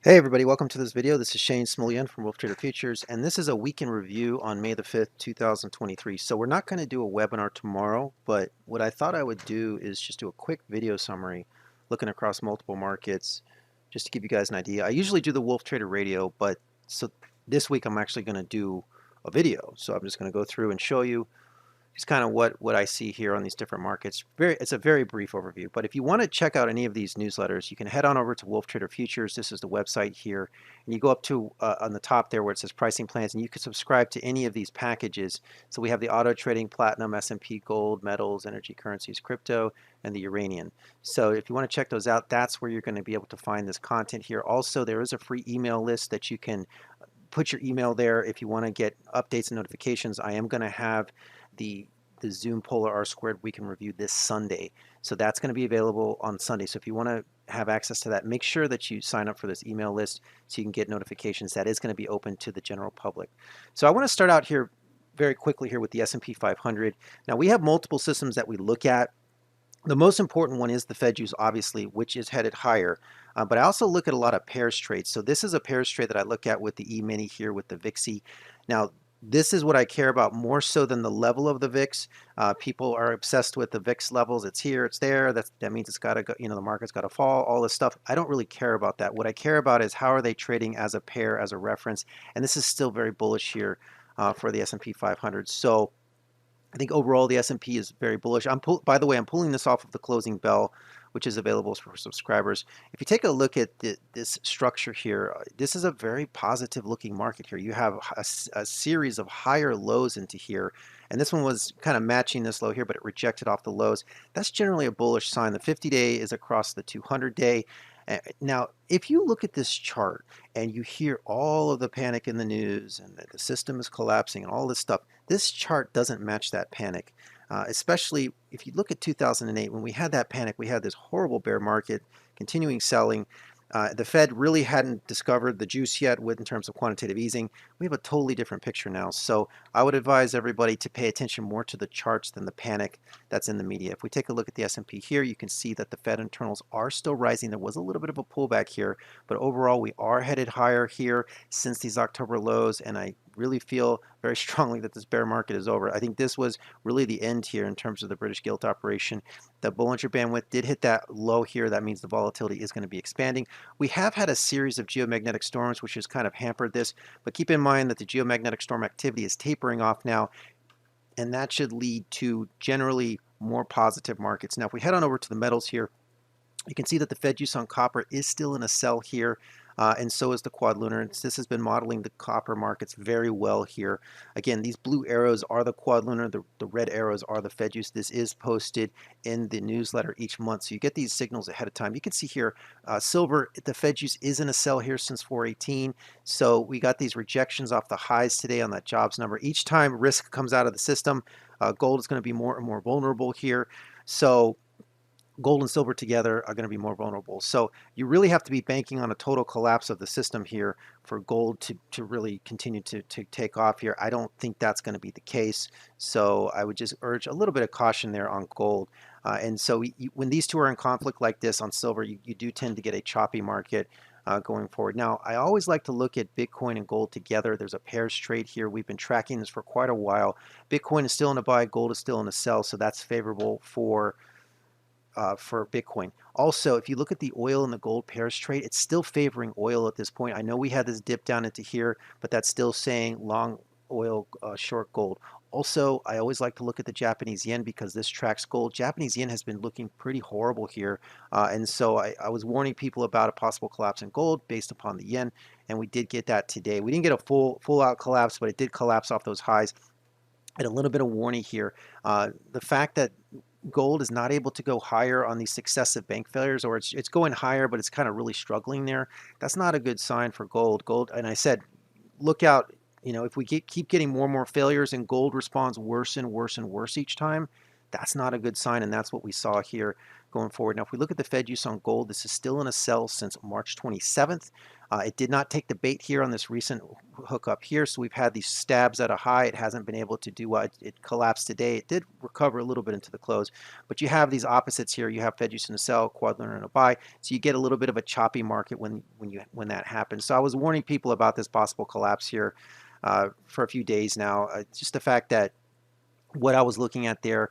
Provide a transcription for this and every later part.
Hey everybody, welcome to this video. This is Shane Smoleny from Wolf Trader Futures, and this is a weekend review on May the 5th, 2023. So we're not going to do a webinar tomorrow, but what I thought I would do is just do a quick video summary looking across multiple markets just to give you guys an idea. I usually do the Wolf Trader radio, but so this week I'm actually going to do a video. So I'm just going to go through and show you just kind of what I see here on these different markets. It's a very brief overview, but if you want to check out any of these newsletters, you can head on over to Wolf Trader Futures. This is the website here, and you go up to on the top there where it says pricing plans, and you can subscribe to any of these packages. So we have the auto trading, platinum, S&P, gold, metals, energy, currencies, crypto, and the uranium. So if you want to check those out, that's where you're going to be able to find this content here. Also, there is a free email list that you can put your email there if you want to get updates and notifications. I am going to have the Zoom Polar R Squared Weekend Review this Sunday. So that's going to be available on Sunday. So if you want to have access to that, make sure that you sign up for this email list so you can get notifications. That is going to be open to the general public. So I want to start out here very quickly here with the S&P 500. Now we have multiple systems that we look at. The most important one is the Fed use, obviously, which is headed higher. But I also look at a lot of pairs trades. So this is a pairs trade that I look at with the E-mini here with the VIXY. Now, this is what I care about more so than the level of the VIX. People are obsessed with the VIX levels. It's here, it's there. That means it's got to go, the market's got to fall, all this stuff. I don't really care about that. What I care about is how are they trading as a pair, as a reference. And this is still very bullish here for the S&P 500. So I think overall the S&P is very bullish. By the way, I'm pulling this off of the closing bell, which is available for subscribers. If you take a look at this structure here, this is a very positive looking market here. You have a series of higher lows into here, and this one was kind of matching this low here, but it rejected off the lows. That's generally a bullish sign. The 50-day is across the 200-day. Now, if you look at this chart and you hear all of the panic in the news and that the system is collapsing and all this stuff, this chart doesn't match that panic. Especially if you look at 2008, when we had that panic, we had this horrible bear market, continuing selling. The Fed really hadn't discovered the juice yet in terms of quantitative easing. We have a totally different picture now. So I would advise everybody to pay attention more to the charts than the panic that's in the media. If we take a look at the S&P here, you can see that the Fed internals are still rising. There was a little bit of a pullback here, but overall we are headed higher here since these October lows, and I really feel very strongly that this bear market is over. I think this was really the end here in terms of the British gilt operation. The Bollinger Bandwidth did hit that low here. That means the volatility is going to be expanding. We have had a series of geomagnetic storms, which has kind of hampered this, but keep in mind that the geomagnetic storm activity is tapering off now, and that should lead to generally more positive markets. Now, if we head on over to the metals here, you can see that the Fed use on copper is still in a sell here, and so is the quad lunar. This has been modeling the copper markets very well here. Again, these blue arrows are the quad lunar, the red arrows are the Fed use. This is posted in the newsletter each month, so you get these signals ahead of time. You can see here, silver, the Fed use is in a sell here since 418, so we got these rejections off the highs today on that jobs number. Each time risk comes out of the system, gold is going to be more and more vulnerable here. So gold and silver together are going to be more vulnerable. So you really have to be banking on a total collapse of the system here for gold to really continue to take off here. I don't think that's going to be the case. So I would just urge a little bit of caution there on gold. And so when these two are in conflict like this on silver, you do tend to get a choppy market going forward. Now, I always like to look at Bitcoin and gold together. There's a pairs trade here. We've been tracking this for quite a while. Bitcoin is still in a buy, gold is still in a sell, so that's favorable for Bitcoin. Also, if you look at the oil and the gold pairs trade, it's still favoring oil at this point. I know we had this dip down into here, but that's still saying long oil, short gold. Also, I always like to look at the Japanese yen because this tracks gold. Japanese yen has been looking pretty horrible here, and so I was warning people about a possible collapse in gold based upon the yen, and we did get that today. We didn't get a full out collapse, but it did collapse off those highs. And a little bit of warning here. The fact that gold is not able to go higher on these successive bank failures, or it's going higher, but it's kind of really struggling there. That's not a good sign for gold. Gold, and I said, look out. If we keep getting more and more failures and gold responds worse and worse and worse each time, that's not a good sign, and that's what we saw here going forward. Now, if we look at the Fed use on gold, this is still in a sell since March 27th. It did not take the bait here on this recent hook up here, so we've had these stabs at a high. It hasn't been able to do what it collapsed today. It did recover a little bit into the close, but you have these opposites here. You have Fed use in a sell, quad lunar in a buy, so you get a little bit of a choppy market when that happens. So I was warning people about this possible collapse here for a few days now. Just the fact that what I was looking at there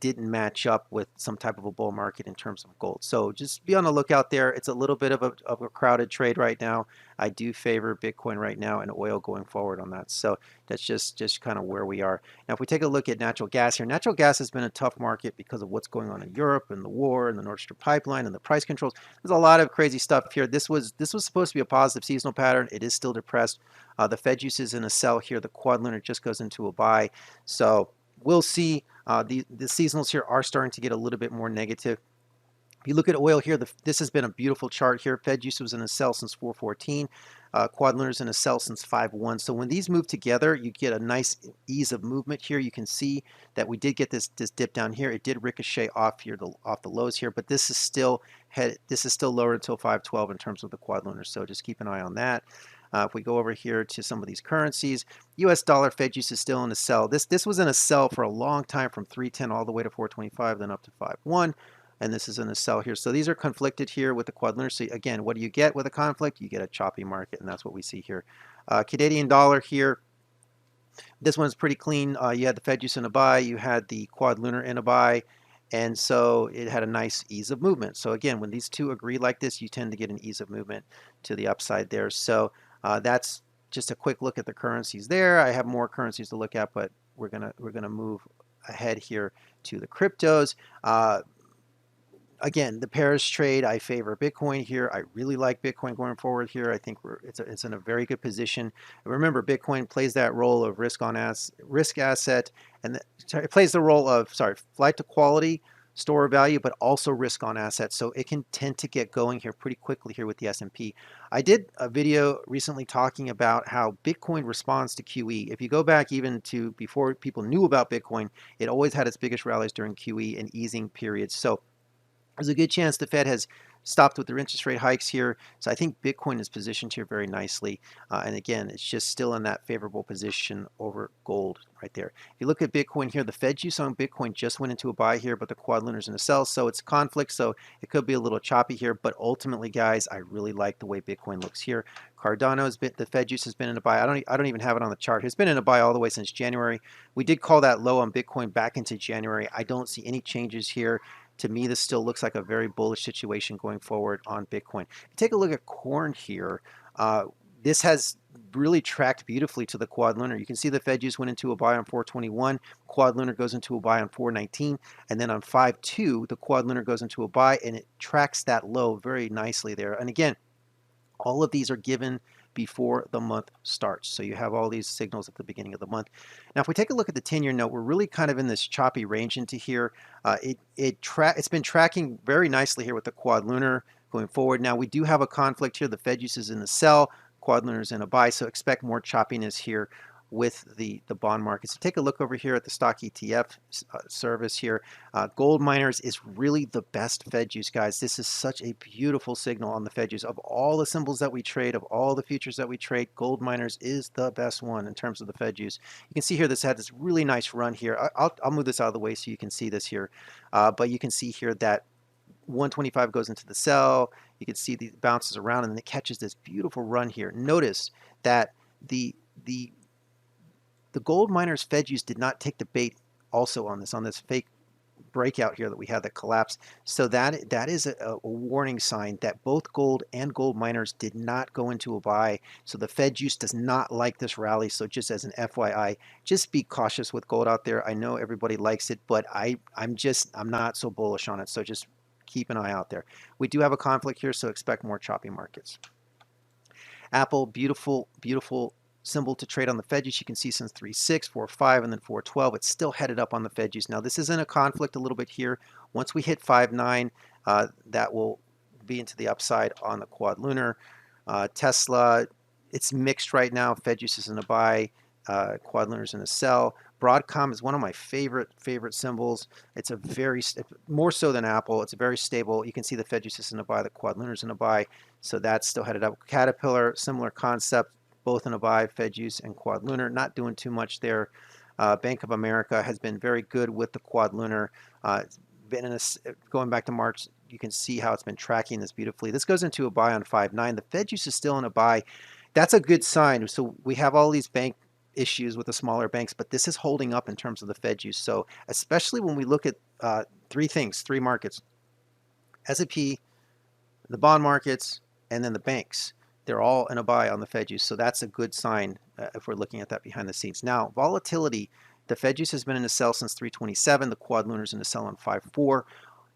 didn't match up with some type of a bull market in terms of gold. So just be on the lookout there. It's a little bit of a crowded trade right now. I do favor Bitcoin right now and oil going forward on that. So that's just kind of where we are. Now, if we take a look at natural gas here, natural gas has been a tough market because of what's going on in Europe and the war and the Nord Stream pipeline and the price controls. There's a lot of crazy stuff here. This was supposed to be a positive seasonal pattern. It is still depressed. The Fed use is in a sell here. The quad lunar just goes into a buy. So we'll see. The seasonals here are starting to get a little bit more negative. If you look at oil here, this has been a beautiful chart here. Fed use was in a sell since 414. Quad lunar's in a sell since 5-1. So when these move together, you get a nice ease of movement here. You can see that we did get this dip down here. It did ricochet off here, off the lows here, but this is still lower until 512 in terms of the quad lunar. So just keep an eye on that. If we go over here to some of these currencies, U.S. dollar Fed use is still in a sell. This was in a sell for a long time, from 310 all the way to 425, then up to 5.1. And this is in a sell here. So these are conflicted here with the quad lunar. So again, what do you get with a conflict? You get a choppy market, and that's what we see here. Canadian dollar here. This one's pretty clean. You had the Fed use in a buy. You had the quad lunar in a buy. And so it had a nice ease of movement. So again, when these two agree like this, you tend to get an ease of movement to the upside there. So that's just a quick look at the currencies there. I have more currencies to look at, but we're gonna move ahead here to the cryptos. Again, the pairs trade, I favor Bitcoin here. I really like Bitcoin going forward here. I think it's in a very good position. And remember, Bitcoin plays that role of risk asset, and it plays the role of flight to quality, store of value, but also risk on assets. So it can tend to get going here pretty quickly here with the S&P. I did a video recently talking about how Bitcoin responds to QE. If you go back even to before people knew about Bitcoin, it always had its biggest rallies during QE and easing periods. So there's a good chance the Fed has stopped with their interest rate hikes here. So I think Bitcoin is positioned here very nicely. And again, it's just still in that favorable position over gold right there. If you look at Bitcoin here, the Fed use on Bitcoin just went into a buy here, but the quad lunar's in a sell. So it's conflict. So it could be a little choppy here. But ultimately, guys, I really like the way Bitcoin looks here. Cardano's been, the Fed use has been in a buy. I don't even have it on the chart. It's been in a buy all the way since January. We did call that low on Bitcoin back into January. I don't see any changes here. To me, this still looks like a very bullish situation going forward on Bitcoin. If you take a look at corn here, this has really tracked beautifully to the quad lunar. You can see the Fed use went into a buy on 421, quad lunar goes into a buy on 419, and then on 5.2, the quad lunar goes into a buy, and it tracks that low very nicely there. And again, all of these are given before the month starts. So you have all these signals at the beginning of the month. Now, if we take a look at the 10-year note, we're really kind of in this choppy range into here. It's been tracking very nicely here with the quad lunar going forward. Now, we do have a conflict here. The Fed use is in the sell, quad lunar is in a buy, so expect more choppiness here with the bond market. So take a look over here at the stock ETF service here. Gold miners is really the best Fed use, guys. This is such a beautiful signal on the Fed use. Of all the symbols that we trade, of all the futures that we trade, gold miners is the best one in terms of the Fed use. You can see here this had this really nice run here. I'll move this out of the way so you can see this here. But you can see here that 125 goes into the sell. You can see the bounces around and then it catches this beautiful run here. Notice that the gold miners Fed use did not take the bait also on this fake breakout here that we had that collapsed. So that is a warning sign that both gold and gold miners did not go into a buy. So the Fed use does not like this rally. So just as an FYI, just be cautious with gold out there. I know everybody likes it, but I'm not so bullish on it. So just keep an eye out there. We do have a conflict here, so expect more choppy markets. Apple, beautiful, beautiful symbol to trade on the Fed use. You can see since 3.6, 4.5, and then 4.12, it's still headed up on the Fed use. Now this is in a conflict a little bit here. Once we hit 5.9, that will be into the upside on the quad lunar. Tesla, it's mixed right now. Fed use is in a buy, quad lunar is in a sell. Broadcom is one of my favorite symbols. It's a very more so than Apple. It's a very stable. You can see the Fed juice is in a buy, the quad lunar's in a buy, so that's still headed up. Caterpillar, similar concept, both in a buy, Fed juice and quad lunar. Not doing too much there. Bank of America has been very good with the quad lunar. It's been in a, going back to March. You can see how it's been tracking this beautifully. This goes into a buy on 5.9. The Fed juice is still in a buy. That's a good sign. So we have all these bank issues with the smaller banks, but this is holding up in terms of the Fed juice. So especially when we look at three markets, S&P, the bond markets, and then the banks. They're all in a buy on the Fed juice. So that's a good sign if we're looking at that behind the scenes. Now, volatility, the Fed juice has been in a sell since 327. The quad lunar's in a sell on 5.4.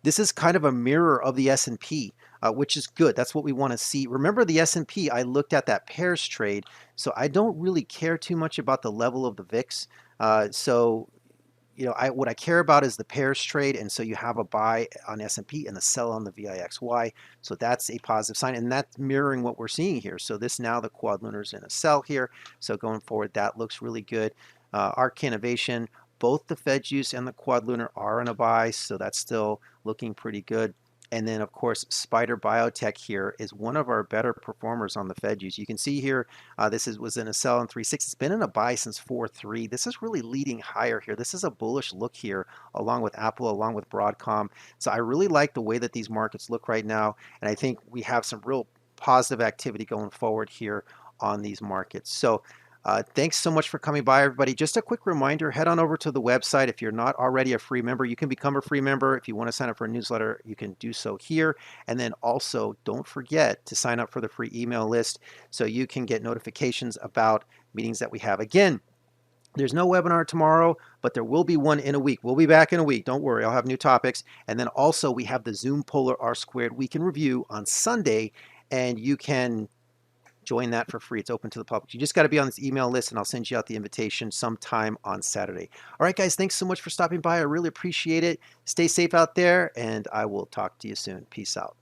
This is kind of a mirror of the S&P, which is good. That's what we want to see. Remember the S&P, I looked at that pairs trade, so I don't really care too much about the level of the VIX. What I care about is the pairs trade, and so you have a buy on S&P and a sell on the VIXY. So that's a positive sign, and that's mirroring what we're seeing here. So this now the quad lunar's in a sell here. So going forward, that looks really good. ARC Innovation, both the Fed juice and the quad lunar are in a buy, so that's still looking pretty good. And then, of course, Spider Biotech here is one of our better performers on the Fed juice. You can see here, was in a sell in 3.6. It's been in a buy since 4.3. This is really leading higher here. This is a bullish look here, along with Apple, along with Broadcom. So I really like the way that these markets look right now, and I think we have some real positive activity going forward here on these markets. So thanks so much for coming by, everybody. Just a quick reminder, head on over to the website. If you're not already a free member, you can become a free member. If you want to sign up for a newsletter, you can do so here. And then also, don't forget to sign up for the free email list so you can get notifications about meetings that we have. Again, there's no webinar tomorrow, but there will be one in a week. We'll be back in a week. Don't worry, I'll have new topics. And then also, we have the Zoom Polar R Squared Week in Review on Sunday, and you can join that for free. It's open to the public. You just got to be on this email list, and I'll send you out the invitation sometime on Saturday. All right, guys, thanks so much for stopping by. I really appreciate it. Stay safe out there, and I will talk to you soon. Peace out.